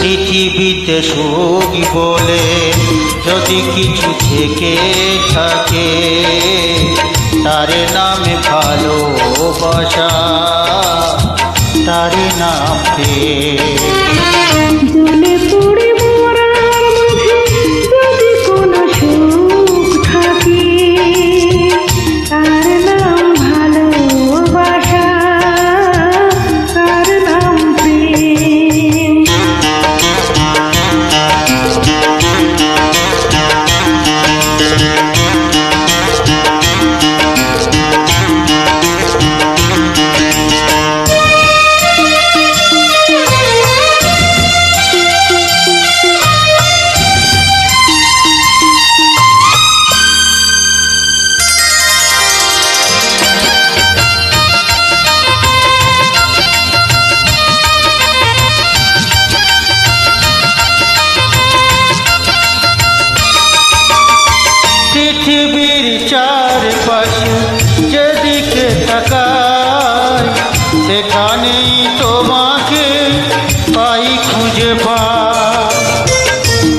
পৃথিবীতে সুখ বলে যদি কিছু থেকে থাকে, তার নামে ভালোবাসা, তার নাম প্রেম। জ্বলে পড়ে মরার মাঝে যদি কোনো সুখ থাকে, তার নাম ভালোবাসা, তার নাম প্রেম। পৃথিবীর চারপাশে যেদিকে তাকাই, সেখানেই তোমাকে পাই, খুঁজে পাই।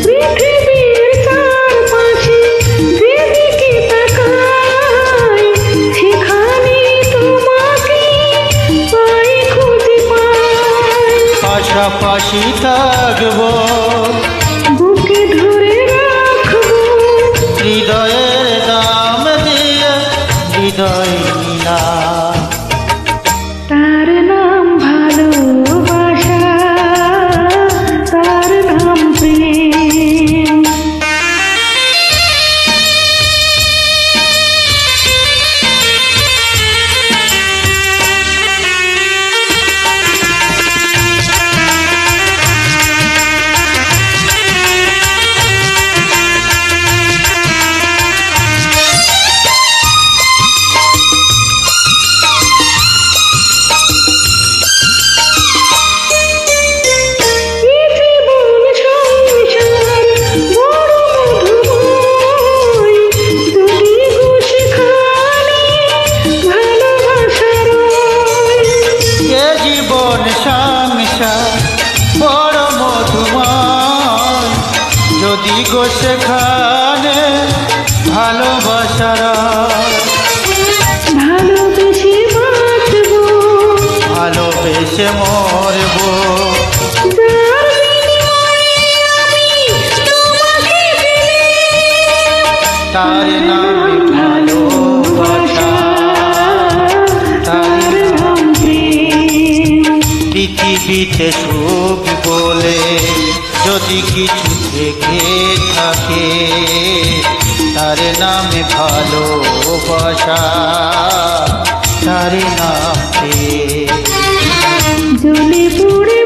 পৃথিবীর চারপাশে যেদিকে তাকাই, সেখানেই তোমাকে পাই, খুঁজে পাই। পাশাপাশি থাকবো, বুকে ধরে রাখবো, হৃদয়ের দাম দিয়ে হৃদয় নিলা। তার নাম ভালোবাসা, তার নাম প্রেম। বড় মধুময়, যদি গো সেখানে ভালোবাসার, ভালোবেসে বাঁচবো, ভালোবেসে মরবো, যার বিনিময়ে আমি তোমাকে পেলাম, তার নামে ভালোবাসা, তার নাম প্রেম। পৃথিবীতে সুখ বলে যদি কিছু থেকে থাকে, তার নামে ভালোবাসা, তার নাম প্রেম। জ্বলে পুড়ে